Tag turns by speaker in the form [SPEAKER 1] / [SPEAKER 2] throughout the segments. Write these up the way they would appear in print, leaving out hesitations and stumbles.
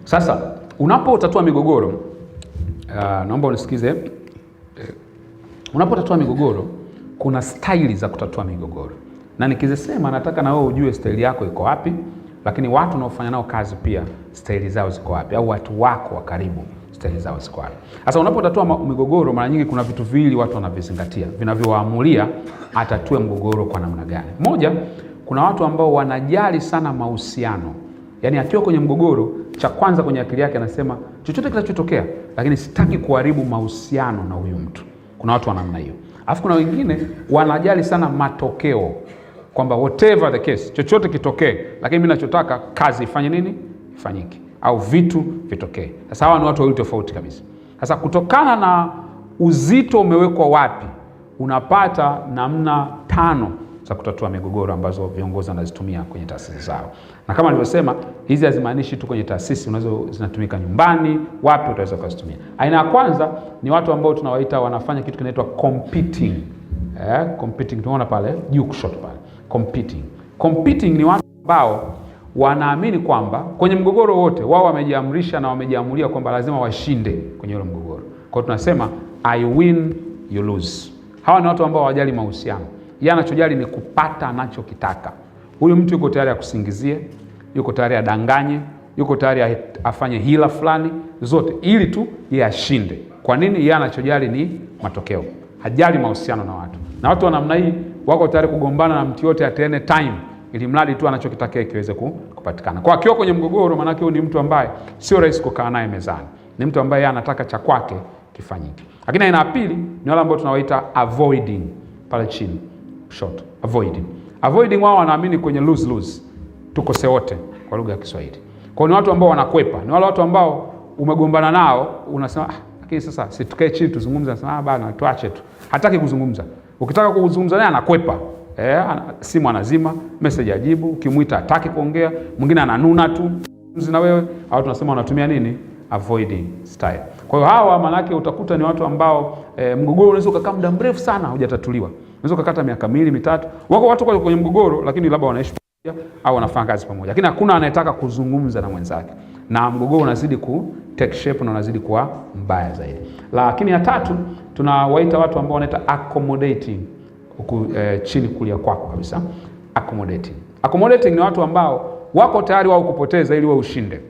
[SPEAKER 1] Sasa unapotatua migogoro, naomba unisikize. Unapotatua migogoro kuna staili za kutatua migogoro, na nikizisema nataka na wewe ujue staili yako iko wapi, lakini watu unaofanya nao kazi pia staili zao ziko wapi, au watu wako wa karibu staili zao ziko wapi. Sasa unapotatua migogoro, mara nyingi kuna vitu viwili watu wanavizingatia vinavyoamua atatue mgogoro kwa namna gani. Moja, kuna watu ambao wanajali sana mahusiano. Yaani akiwa kwenye mgogoro, cha kwanza kwenye akili yake anasema chochote kinachotokea, lakini sitaki kuharibu mahusiano na huyu mtu. Kuna watu wa namna hiyo. Alafu kuna wengine wanajali sana matokeo, kwamba whatever the case, chochote kitokee, lakini mimi ninachotaka kazi ifanye nini? Ifanyike, au vitu vitokee. Sasa hawa ni watu wawili tofauti kabisa. Sasa kutokana na uzito umewekwa wapi, unapata namna 5 za kutatua migogoro ambazo viongozi wanazitumia kwenye taasisi zao. Na kama nilivyosema, hizi hazimaanishi tu kwenye taasisi, zinatumika nyumbani, wapi utaweza kuzitumia. Aina ya kwanza ni watu ambao tunawaita wanafanya kitu kinaitwa competing. Competing tunaona pale juu kushoto pale. Competing ni watu ambao wanaamini kwamba kwenye mgogoro wote wao wamejiamrisha na wamejiamulia kwamba lazima washinde kwenye ule mgogoro. Kwa hiyo tunasema I win you lose. Hawa ni watu ambao hawajali mahusiano. Yeye anachojali ni kupata anachokitaka. Huyu mtu yuko tayari akusingizie, yuko tayari adanganye, yuko tayari afanye hila fulani zote ili tu yeye ashinde. Kwa nini? Yeye anachojali ni matokeo. Hajali mahusiano na watu. Na watu wa namna hii wako tayari kugombana na mtu yote at any time ili mradi tu anachokitaka kiweze kupatikana. Kwa akiwa kwenye mgogoro, maana yake ni mtu ambaye sio rahisi kukaa naye mezani. Ni mtu ambaye anataka cha kwake kifanyike. Lakini aina ya pili ni wale ambao tunawaita avoiding, pale chini short. Avoiding wao wanaamini kwenye lose. Tukose wote kwa lugha ya Kiswahili. Kwa hiyo ni watu ambao wanakwepa. Ni wale watu ambao umegombana nao, unasema lakini sasa si tukae chini tuzungumze, nasema bana tuache tu. Hataki kuzungumza. Ukitaka kuzungumza naye anakwepa. Simu anazima, message ajibu, ukimuita hataki kuongea, mwingine ananuna tu na wewe, au tunasema wanatumia nini? Avoiding style. Kwa hiyo hawa maana yake utakuta ni watu ambao mgogoro unaweza ukakaa muda mrefu sana hujatatuliwa. Unaweza kukata miaka 2, 3. Wako watu kwenye mgogoro lakini labda wanaishi pamoja au wanafanya kazi pamoja. Lakini hakuna anayetaka kuzungumza na mwenzake. Na mgogoro unazidi ku take shape na unazidi kuwa mbaya zaidi. Lakini ya tatu tunawaita watu ambao wanaita accommodating. Huku chini kulia kwako kabisa. Accommodating ni watu ambao wako tayari wao kupoteza ili wao ushinde.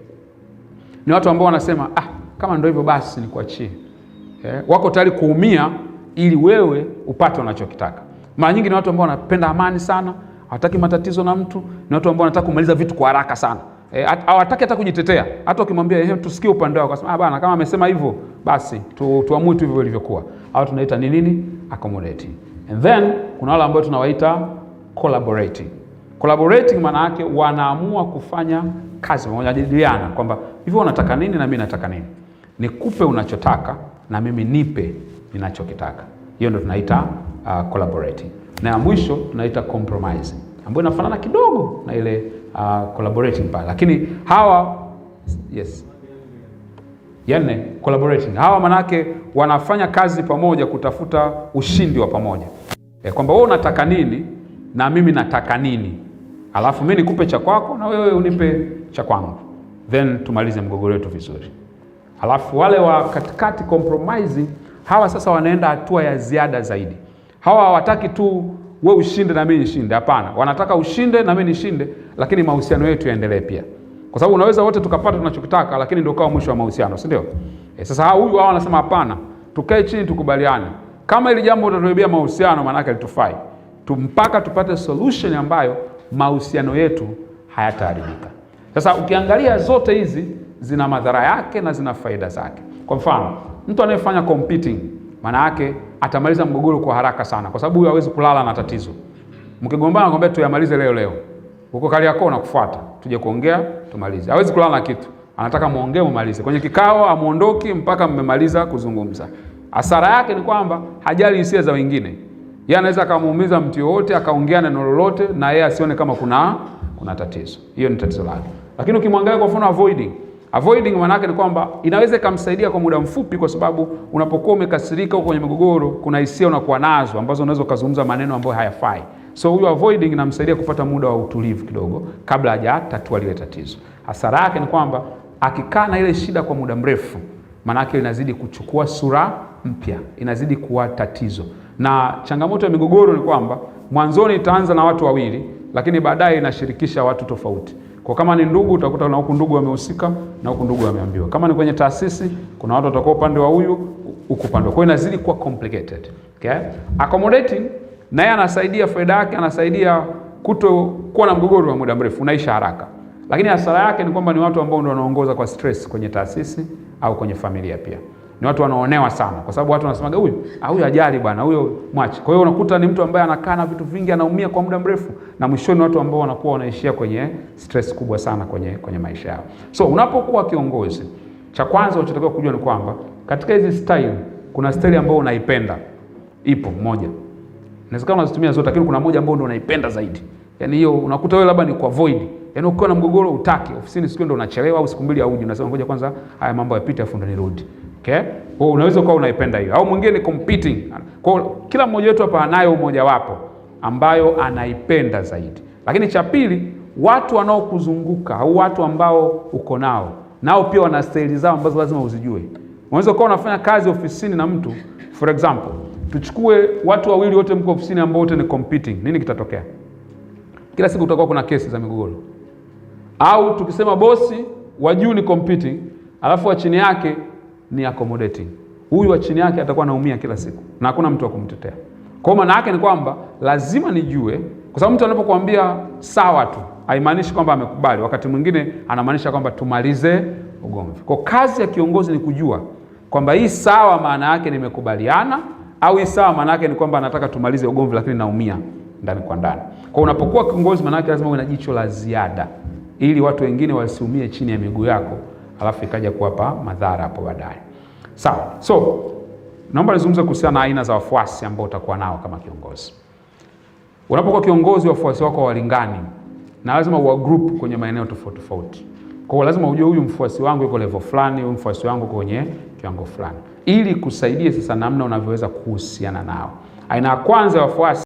[SPEAKER 1] Ni watu ambao wanasema kama ndio hivyo basi nikuachie. Wako tayari kuumia ili wewe upate unachokitaka. Mara nyingi ni watu ambao wanapenda amani sana, hawataki matatizo na mtu, ni watu ambao wanataka kumaliza vitu kwa haraka sana. Hawataki hata kujitetea. Hata ukimwambia tusikie upande wako, akasema bana kama amesema hivyo basi tuamue tu hivyo ilivyokuwa. Au tunaita ni nini? Accommodating. And then kuna wale ambao tunawaita collaborating maana yake wanaamua kufanya kazi pamoja, jadiliana kwamba hivyo unataka nini na mimi nataka nini. Nikupe unachotaka na mimi nipe ninachokitaka. Hiyo ndio tunaita collaborating. Na ya mwisho tunaita compromising, ambayo inafanana kidogo na ile collaborating pale. Lakini hawa collaborating. Hawa manake wanafanya kazi pamoja kutafuta ushindi wa pamoja. Kwamba wewe unataka nini na mimi nataka nini. Alafu mimi nikupe cha kwako na wewe unipe cha kwangu. Then tumalize mgogoro wetu vizuri. Alafu wale wa katikati compromising, hawa sasa wanaenda hatua ya ziada zaidi. Hawa hawataki tu wewe ushinde na mimi nishinde, hapana. Wanataka ushinde na mimi nishinde, lakini mahusiano yetu yaendelee pia. Kwa sababu unaweza wote tukapata tunachokitaka, lakini ndio kwa mwisho wa mahusiano, si ndio? Sasa hao wanasema hapana. Tukae chini tukubaliane. Kama ile jambo utatuibia mahusiano, maana yake litufai. Mpaka tupate solution ambayo mahusiano yetu hayataharibika. Sasa ukiangalia zote hizi zina madhara yake na zina faida zake. Kwa mfano, mtu anayefanya competing, maana yake atamaliza mgogoro kwa haraka sana, kwa sababu huyo hawezi kulala na tatizo. Mkigombana nakwambia tuyamalize leo. Huko kali yako unakufuata, tuje kuongea tumalize. Hawezi kulala na kitu. Anataka muongee mumalize. Kwenye kikao amuondoki mpaka mmemaliza kuzungumza. Hasara yake ni kwamba hajali hisia za wengine. Yeye anaweza kumuumiza mtu yote, akaongea neno lolote na yeye asione kama kuna tatizo. Hiyo ni tatizo lake. Lakini ukimwangalia kwa mfano avoiding maana yake ni kwamba inaweza kumsaidia kwa muda mfupi, kwa sababu unapokuwa umekasirika huko kwenye mgogoro, kuna hisia unakuwa nazo ambazo unaweza kuzungumza maneno ambayo hayafai. So huyo avoiding inamsaidia kupata muda wa utulivu kidogo kabla hajatatua lile tatizo. Hasara yake ni kwamba akikaa na ile shida kwa muda mrefu, maana yake inazidi kuchukua sura mpya, inazidi kuwa tatizo. Na changamoto ya migogoro ni kwamba mwanzoni itaanza na watu wawili, lakini baadaye inashirikisha watu tofauti. Kwa kama ni ndugu, utakuta na huku ndugu wamehusika na huku ndugu wameambiwa. Kama ni kwenye taasisi, kuna watu watakuwa upande wa huyu, huku upande. Kwa hiyo inazidi kuwa complicated. Okay? Accommodating naye anasaidia, faida yake anasaidia kuto kuwa na mgogoro wa muda mrefu, unaisha haraka. Lakini hasara yake ni kwamba ni watu ambao ndio wanaongoza kwa stress kwenye taasisi au kwenye familia pia. Ni watu wanaonewa sana kwa sababu watu wanasemaga huyu hajali bwana, huyo mwache. Kwa hiyo unakuta ni mtu ambaye anakaa na vitu vingi, anaumia kwa muda mrefu, na mwishoni watu ambao wanakuwa wanaishia kwenye stress kubwa sana kwenye maisha yao. So unapokuwa kiongozi, cha kwanza unachotakiwa kujua ni kwamba katika hizi style kuna style ambayo unaipenda. Ipo moja. Inawezekana unazitumia zote, lakini kuna moja ambayo ndio unaipenda zaidi. Yaani hiyo unakuta wewe labda ni kwa avoid. Yaani ukiwa na mgogoro utaki, ofisini siku ndio unachelewa au siku mbili au unasema ngoja kwanza haya mambo yapite afu ndo nirudi. Okay? Kwa unaweza kuwa unaipenda hiyo. Au mwingine ni competing. Kwa kila mmoja wetu hapa anayo mmoja wapo ambayo anaipenda zaidi. Lakini cha pili, watu wanaokuzunguka au watu ambao uko nao pia wana style zao ambazo lazima uzijue. Unaweza kuwa unafanya kazi ofisini na mtu, for example, tuchukue watu wawili wote mko ofisini ambao wote ni competing. Nini kitatokea? Kila siku kutakuwa kuna kesi za migogoro. Au tukisema bosi wa juu ni competing, alafu wa chini yake ni accommodating. Huyu wa chini yake atakuwa anaumia kila siku na hakuna mtu wa kumtetea. Kwa maana yake ni kwamba lazima nijue, kwa sababu mtu anapokuambia sawa tu haimaanishi kwamba amekubali. Wakati mwingine anamaanisha kwamba tumalize ugomvi. Kwa kazi ya kiongozi ni kujua kwamba hii sawa maana yake nimekubaliana, au hii sawa maana yake ni kwamba anataka tumalize ugomvi lakini naumia ndani kwa ndani. Kwa unapokuwa kiongozi, maana yake lazima uwe na jicho la ziada ili watu wengine wasiumie chini ya miguu yako, alafu ikaja kuwapa madhara hapo baadaye. Sawa. So, naomba nizungumze kuhusiana na aina za wafuasi ambao utakuwa nao kama kiongozi. Unapokuwa kiongozi, wafuasi wako walingani na lazima uwa group kwenye maeneo tofauti tofauti. Kwa hiyo lazima ujue huyu mfuasi wangu yuko level fulani, huyu mfuasi wangu kwenye kiwango fulani, ili kusaidie sasa namna unavyoweza kuhusiana nao. Aina ya kwanza ya wafuasi